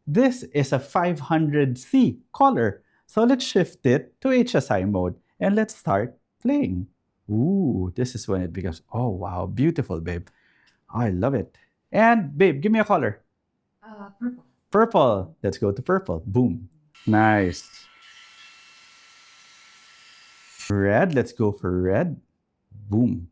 this is a 500C color. So let's shift it to HSI mode and let's start playing. Ooh, this is when it becomes, oh wow, beautiful, babe. I love it. And babe, give me a color. Purple. Purple. Let's go to purple. Boom. Nice. Red. Let's go for red. Boom.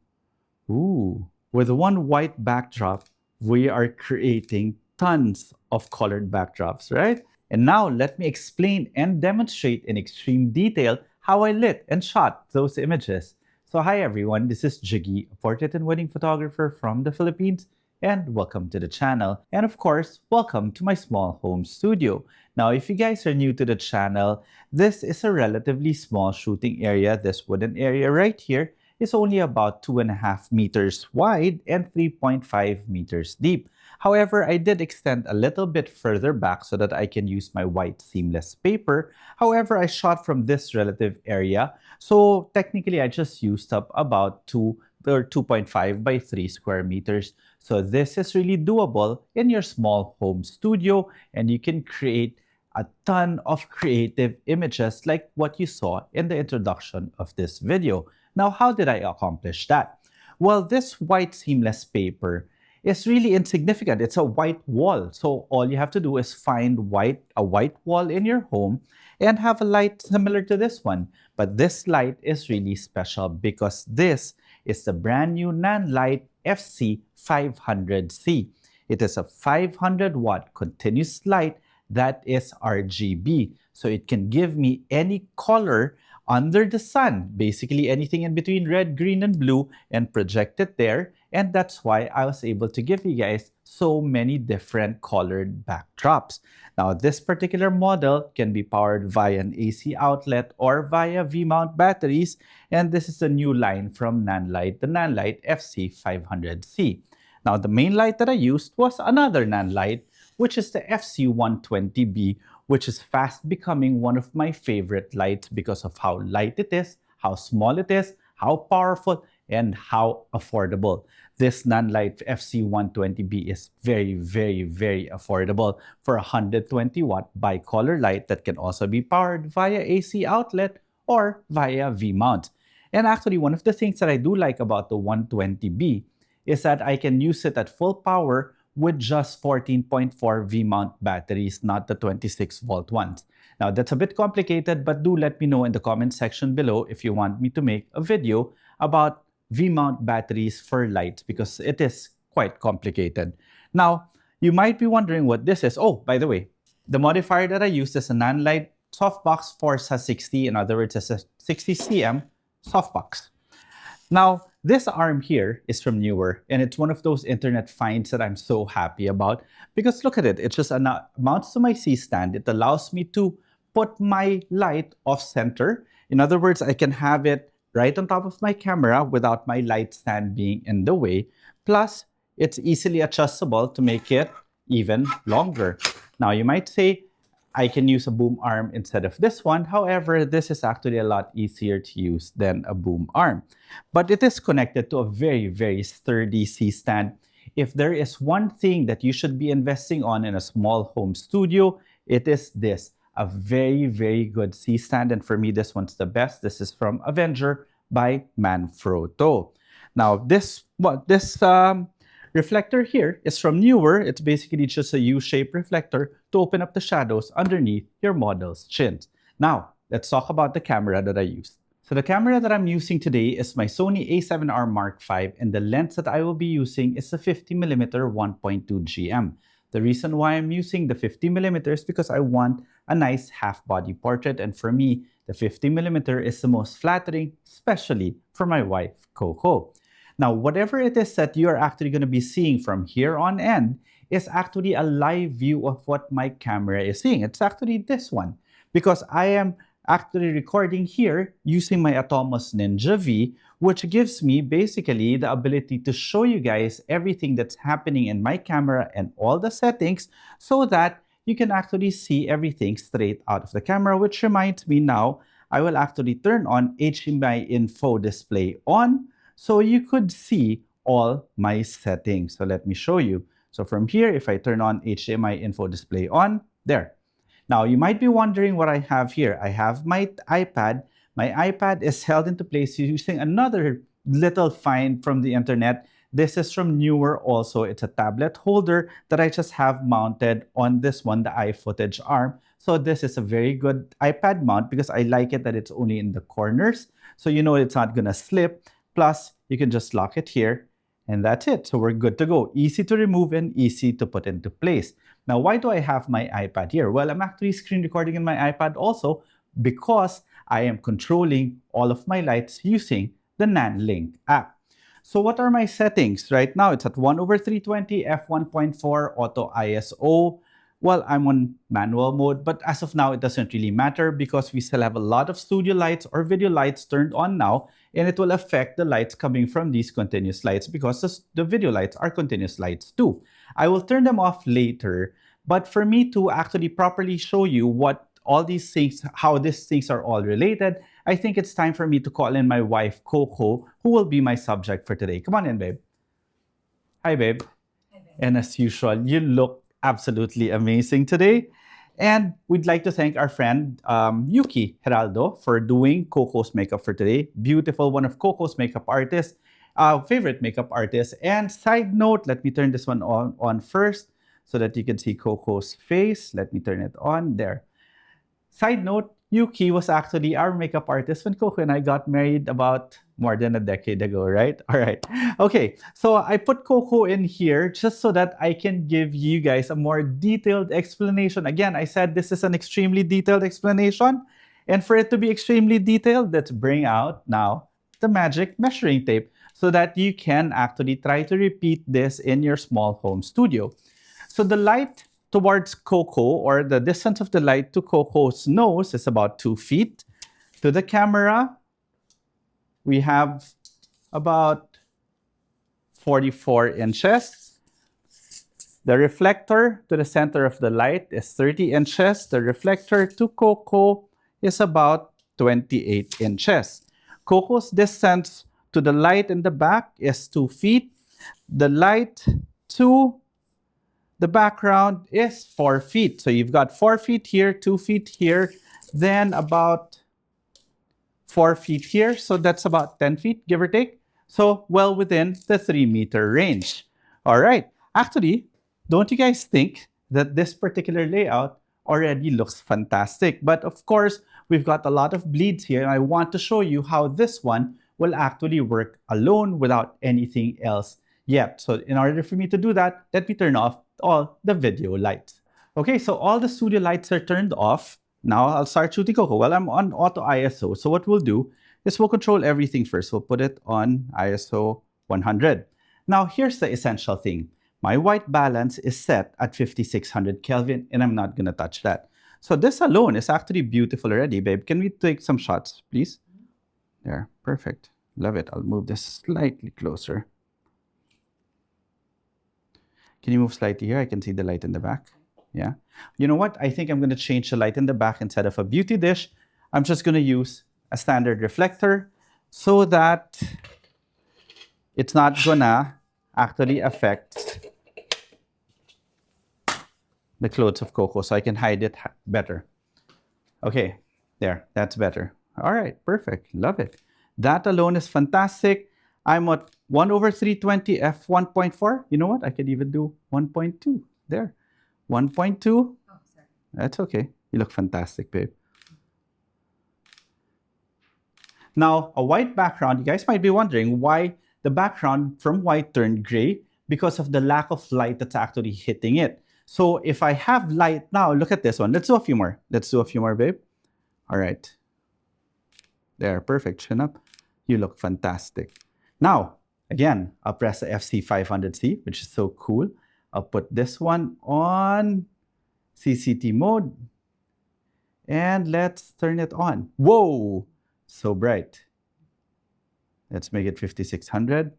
Ooh. With one white backdrop, we are creating tons of colored backdrops, right? And now let me explain and demonstrate in extreme detail how I lit and shot those images. So hi everyone, this is Jiggie, a portrait and wedding photographer from the Philippines, and welcome to the channel. And of course, welcome to my small home studio. Now, if you guys are new to the channel, this is a relatively small shooting area. This wooden area right here is only about 2.5 meters wide and 3.5 meters deep. However, I did extend a little bit further back so that I can use my white seamless paper. However, I shot from this relative area, so technically I just used up about 2.5 by 3 square meters. So this is really doable in your small home studio, and you can create a ton of creative images like what you saw in the introduction of this video. Now, how did I accomplish that? Well, this white seamless paper is really insignificant. It's a white wall. So all you have to do is find a white wall in your home and have a light similar to this one. But this light is really special because this is the brand new Nanlite FC500C. It is a 500 watt continuous light that is RGB. So it can give me any color under the sun, basically anything in between red, green, and blue, and project it there. And that's why I was able to give you guys so many different colored backdrops. Now, this particular model can be powered via an AC outlet or via V-mount batteries. And this is a new line from Nanlite, the Nanlite FC500C. Now, the main light that I used was another Nanlite, which is the FC120B, which is fast becoming one of my favorite lights because of how light it is, how small it is, how powerful, and how affordable. This Nanlite FC120B is very, very, very affordable for a 120 watt bicolor light that can also be powered via AC outlet or via V-mount. And actually, one of the things that I do like about the 120B is that I can use it at full power with just 14.4 V-mount batteries, not the 26-volt ones. Now, that's a bit complicated, but do let me know in the comment section below if you want me to make a video about V-mount batteries for lights, because it is quite complicated. Now, you might be wondering what this is. Oh, by the way, the modifier that I used is a Nanlite Softbox Forza 60. In other words, it's a 60 cm softbox. Now, this arm here is from Newer, and it's one of those internet finds that I'm so happy about because look at it. It just mounts to my C-stand. It allows me to put my light off center. In other words, I can have it right on top of my camera without my light stand being in the way. Plus, it's easily adjustable to make it even longer. Now, you might say, I can use a boom arm instead of this one. However, this is actually a lot easier to use than a boom arm. But it is connected to a very, very sturdy C-stand. If there is one thing that you should be investing on in a small home studio, it is this, a very, very good C-stand. And for me, this one's the best. This is from Avenger by Manfrotto. Now, this reflector here is from Newer. It's basically just a U-shaped reflector to open up the shadows underneath your model's chins. Now, let's talk about the camera that I used. So the camera that I'm using today is my Sony a7R Mark V, and the lens that I will be using is a 50mm 1.2 GM. The reason why I'm using the 50mm is because I want a nice half-body portrait, and for me, the 50mm is the most flattering, especially for my wife, Coco. Now, whatever it is that you're actually going to be seeing from here on end is actually a live view of what my camera is seeing. It's actually this one, because I am actually recording here using my Atomos Ninja V, which gives me basically the ability to show you guys everything that's happening in my camera and all the settings so that you can actually see everything straight out of the camera, which reminds me now, I will actually turn on HDMI info display on so you could see all my settings. So let me show you. So from here, if I turn on HDMI info display on, There. Now, you might be wondering what I have here. I have my iPad. My iPad is held into place using another little find from the internet. This is from Newer also. It's a tablet holder that I just have mounted on this one, the iFootage arm. So this is a very good iPad mount because I like it that it's only in the corners. So you know it's not gonna slip. Plus, you can just lock it here and that's it. So we're good to go. Easy to remove and easy to put into place. Now, why do I have my iPad here? Well, I'm actually screen recording in my iPad also because I am controlling all of my lights using the Nanlite app. So what are my settings? Right now, it's at 1/320, f1.4, auto ISO. Well, I'm on manual mode, but as of now, it doesn't really matter because we still have a lot of studio lights or video lights turned on now, and it will affect the lights coming from these continuous lights because the video lights are continuous lights too. I will turn them off later, but for me to actually properly show you what all these things, how these things are all related, I think it's time for me to call in my wife, Coco, who will be my subject for today. Come on in, babe. Hi, babe. Hi, babe. And as usual, you look absolutely amazing today. And we'd like to thank our friend Yuki Geraldo for doing Coco's makeup for today. Beautiful, one of Coco's makeup artists, favorite makeup artists. And side note, let me turn this one on first so that you can see Coco's face. Let me turn it on there. Side note, Yuki was actually our makeup artist when Coco and I got married about more than a decade ago, right? All right. Okay, so I put Coco in here just so that I can give you guys a more detailed explanation. Again, I said this is an extremely detailed explanation. And for it to be extremely detailed, let's bring out now the magic measuring tape so that you can actually try to repeat this in your small home studio. So the light towards Coco, or the distance of the light to Coco's nose, is about 2 feet. To the camera, we have about 44 inches. The reflector to the center of the light is 30 inches. The reflector to Coco is about 28 inches. Coco's distance to the light in the back is 2 feet. The light to the background is 4 feet. So you've got 4 feet here, 2 feet here, then about 4 feet here. So that's about 10 feet, give or take. So well within the 3-meter range. All right. Actually, don't you guys think that this particular layout already looks fantastic? But of course, we've got a lot of bleeds here. And I want to show you how this one will actually work alone without anything else yet. So in order for me to do that, let me turn off all the video lights. Okay, so all the studio lights are turned off. Now I'll start shooting Coco. Well, I'm on auto ISO. So what we'll do is we'll control everything first. We'll put it on ISO 100. Now here's the essential thing. My white balance is set at 5600 Kelvin and I'm not gonna touch that. So this alone is actually beautiful already, babe. Can we take some shots, please? There, perfect. Love it. I'll move this slightly closer. Can you move slightly here? I can see the light in the back. Yeah. You know what? I think I'm going to change the light in the back. Instead of a beauty dish, I'm just going to use a standard reflector so that it's not going to actually affect the clothes of Coco, so I can hide it better. Okay, there. That's better. All right, perfect. Love it. That alone is fantastic. I'm at 1/320 f1.4. You know what? I could even do 1.2. There. 1.2. Oh, sorry. That's okay. You look fantastic, babe. Now, a white background. You guys might be wondering why the background from white turned gray, because of the lack of light that's actually hitting it. So if I have light now, look at this one. Let's do a few more. Let's do a few more, babe. All right. There, perfect. Chin up. You look fantastic. Now, again, I'll press the FC500C, which is so cool. I'll put this one on CCT mode. And let's turn it on. Whoa! So bright. Let's make it 5600.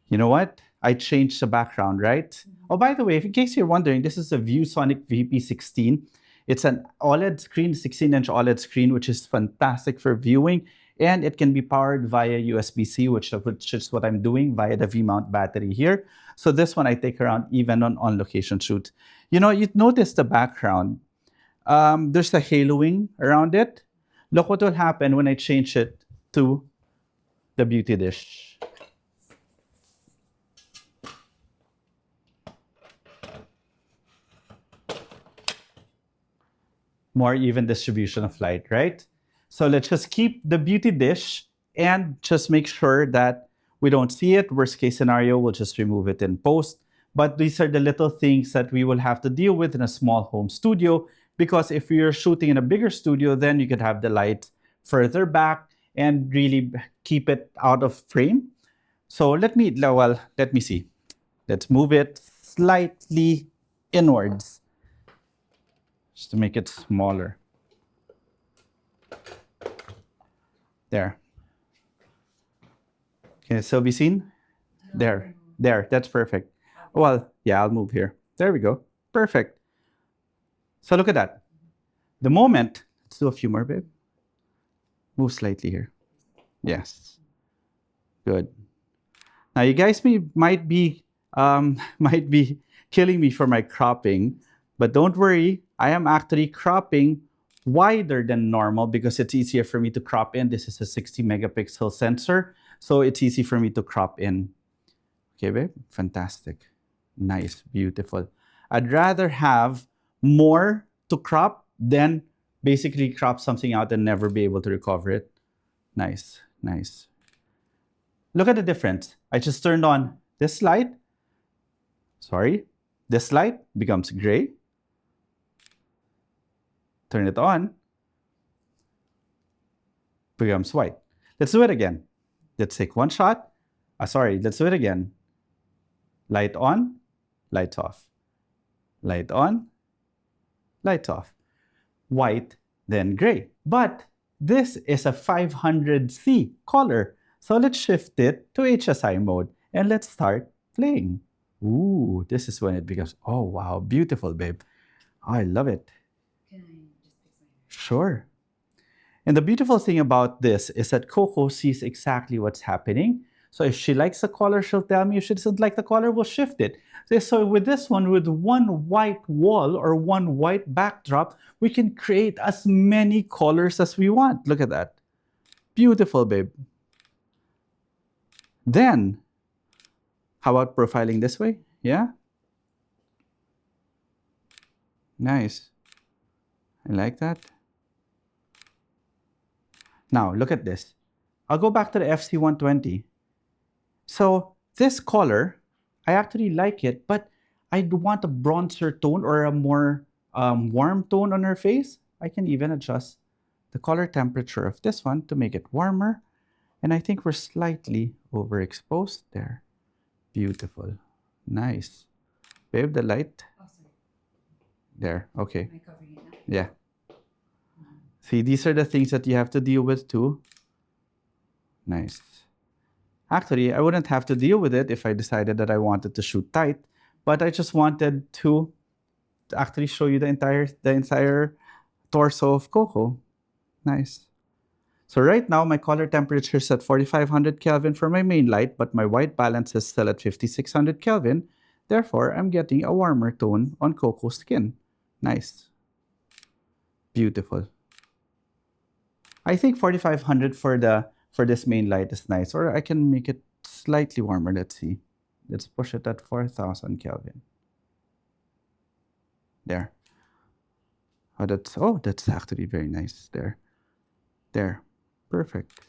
You know what? I changed the background, right? Oh, by the way, in case you're wondering, this is a ViewSonic VP16. It's an OLED screen, 16-inch OLED screen, which is fantastic for viewing. And it can be powered via USB-C, which is what I'm doing via the V-mount battery here. So this one I take around even on location shoot. You know, you notice the background. There's a haloing around it. Look what will happen when I change it to the beauty dish. More even distribution of light, right? So let's just keep the beauty dish and just make sure that we don't see it. Worst case scenario, we'll just remove it in post. But these are the little things that we will have to deal with in a small home studio, because if you're shooting in a bigger studio, then you could have the light further back and really keep it out of frame. So let me see. Let's move it slightly inwards just to make it smaller. There. Can it still be seen? There. That's perfect. Well, yeah, I'll move here. There we go. Perfect. So look at that. The moment, let's do a few more, babe. Move slightly here. Yes. Good. Now you guys might be killing me for my cropping, but don't worry. I am actually cropping wider than normal because it's easier for me to crop in. This is a 60 megapixel sensor, so it's easy for me to crop in. Okay, babe? Fantastic. Nice, beautiful. I'd rather have more to crop than basically crop something out and never be able to recover it. Nice, nice. Look at the difference. I just turned on this light. Sorry, this light becomes gray. Turn it on, becomes white. Let's do it again. Let's take one shot. Let's do it again. Light on, light off. Light on, light off. White, then gray. But this is a 500C color. So let's shift it to HSI mode and let's start playing. Ooh, this is when it becomes, oh wow, beautiful, babe. I love it. Can I just fix my hair? Sure. And the beautiful thing about this is that Coco sees exactly what's happening. So if she likes the color, she'll tell me. If she doesn't like the color, we'll shift it. So with this one, with one white wall or one white backdrop, we can create as many colors as we want. Look at that. Beautiful, babe. Then, how about profiling this way? Yeah? Nice. I like that. Now, look at this. I'll go back to the FC120. So this color, I actually like it, but I want a bronzer tone or a more warm tone on her face. I can even adjust the color temperature of this one to make it warmer. And I think we're slightly overexposed there. Beautiful. Nice. Babe, the light. Oh, sorry. There. Okay. Am I covering it now? Yeah. See, these are the things that you have to deal with too. Nice. Actually, I wouldn't have to deal with it if I decided that I wanted to shoot tight, but I just wanted to actually show you the entire torso of Coco. Nice. So right now, my color temperature is at 4500 Kelvin for my main light, but my white balance is still at 5600 Kelvin. Therefore, I'm getting a warmer tone on Coco's skin. Nice. Beautiful. I think 4500 for this main light is nice, or I can make it slightly warmer. Let's see. Let's push it at 4000 Kelvin. There. Oh, that's actually very nice there. There. Perfect.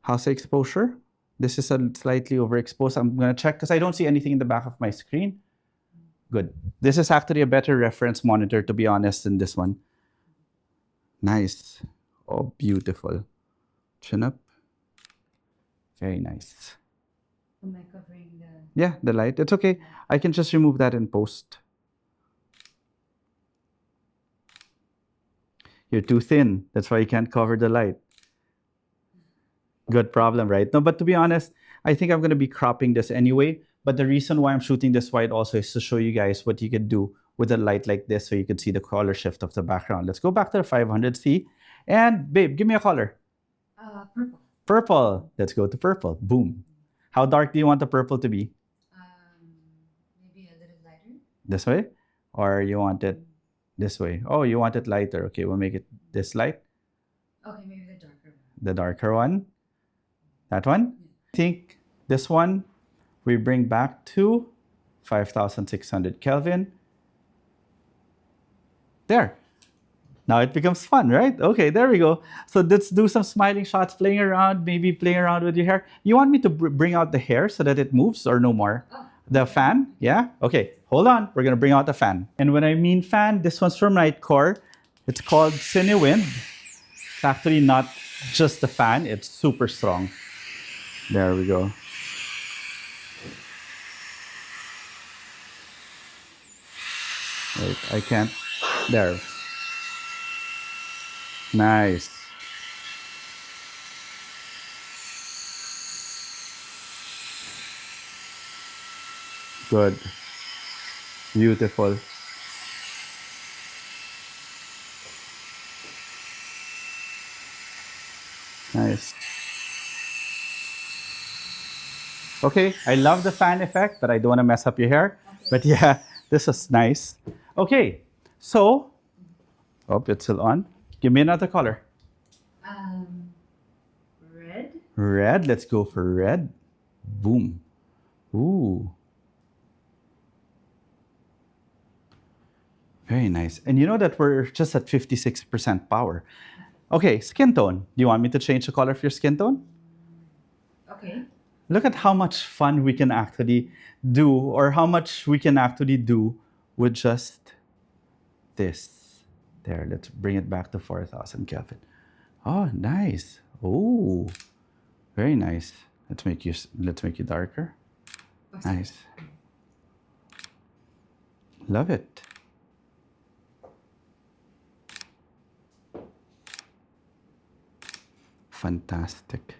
How's the exposure? This is a slightly overexposed. I'm going to check because I don't see anything in the back of my screen. Good. This is actually a better reference monitor, to be honest, than this one. Nice. Oh, beautiful. Chin up. Very nice. Am I covering the... Yeah, the light. It's okay. I can just remove that in post. You're too thin. That's why you can't cover the light. Good problem, right? No, but to be honest, I think I'm going to be cropping this anyway. But the reason why I'm shooting this white also is to show you guys what you can do with a light like this so you can see the color shift of the background. Let's go back to the 500C. And babe, give me a color. Purple. Purple. Let's go to purple. Boom. How dark do you want the purple to be? Maybe a little lighter. This way? Or you want it this way? Oh, you want it lighter. Okay, we'll make it this light. Okay, maybe the darker one. The darker one. That one? I think this one we bring back to 5,600 Kelvin. There. Now it becomes fun, right? Okay, there we go. So let's do some smiling shots, playing around, maybe playing around with your hair. You want me to bring out the hair so that it moves or no more? Oh. The fan? Yeah? Okay, hold on. We're going to bring out the fan. And when I mean fan, this one's from Nightcore. It's called Cinewind. It's actually not just a fan. It's super strong. There we go. Wait, I can't. There. Nice. Good. Beautiful. Nice. Okay, I love the fan effect, but I don't want to mess up your hair. Okay. But yeah, this is nice. Okay, so, oh, it's still on. Give me another color. Red. Red, let's go for red. Boom. Ooh. Very nice. And you know that we're just at 56% power. Okay, skin tone. Do you want me to change the color of your skin tone? Okay. Look at how much fun we can actually do, or how much we can actually do with just this. There, let's bring it back to 4,000 Kelvin. Oh, nice. Oh, very nice. Let's make you darker. Nice. Love it. Fantastic.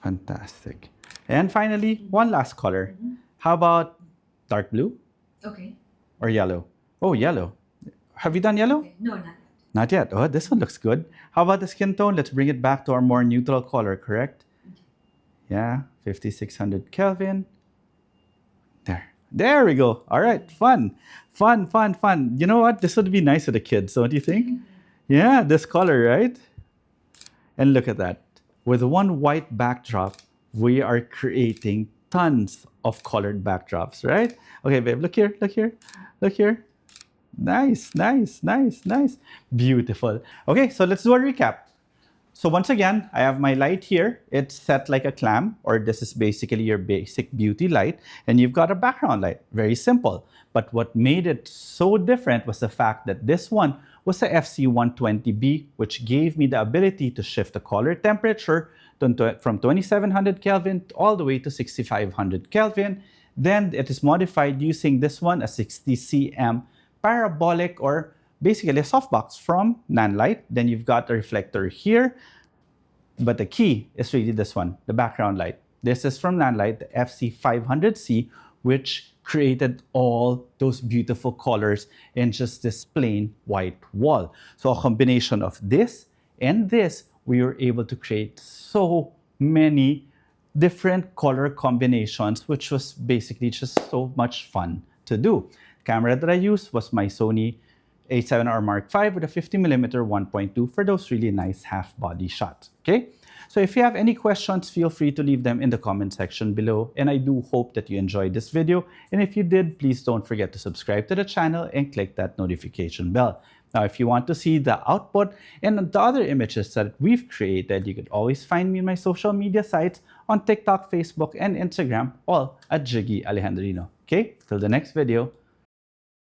Fantastic. And finally, one last color. How about dark blue Okay. or yellow? Oh, yellow. Have you done yellow? Okay. No, not yet. Not yet. Oh, this one looks good. How about the skin tone? Let's bring it back to our more neutral color, correct? Yeah, 5,600 Kelvin. There we go. All right, fun. You know what? This would be nice for the kids, don't you think? Yeah, this color, right? And look at that. With one white backdrop, we are creating tons of colored backdrops, right? Okay, babe, look here. Nice. Beautiful. Okay, so let's do a recap. So once again, I have my light here. It's set like a clam, or this is basically your basic beauty light. And you've got a background light. Very simple. But what made it so different was the fact that this one was a FC120B, which gave me the ability to shift the color temperature from 2700 Kelvin all the way to 6500 Kelvin. Then it is modified using this one, a 60 cm parabolic, or basically a softbox from Nanlite. Then you've got a reflector here. But the key is really this one, the background light. This is from Nanlite, the FC500C, which created all those beautiful colors in just this plain white wall. So a combination of this and this, we were able to create so many different color combinations, which was basically just so much fun to do. The camera that I used was my Sony a7R Mark V with a 50mm 1.2 for those really nice half-body shots, okay? So if you have any questions, feel free to leave them in the comment section below. And I do hope that you enjoyed this video. And if you did, please don't forget to subscribe to the channel and click that notification bell. Now, if you want to see the output and the other images that we've created, you could always find me in my social media sites on TikTok, Facebook, and Instagram, all at Jiggie Alejandrino. Okay, till the next video.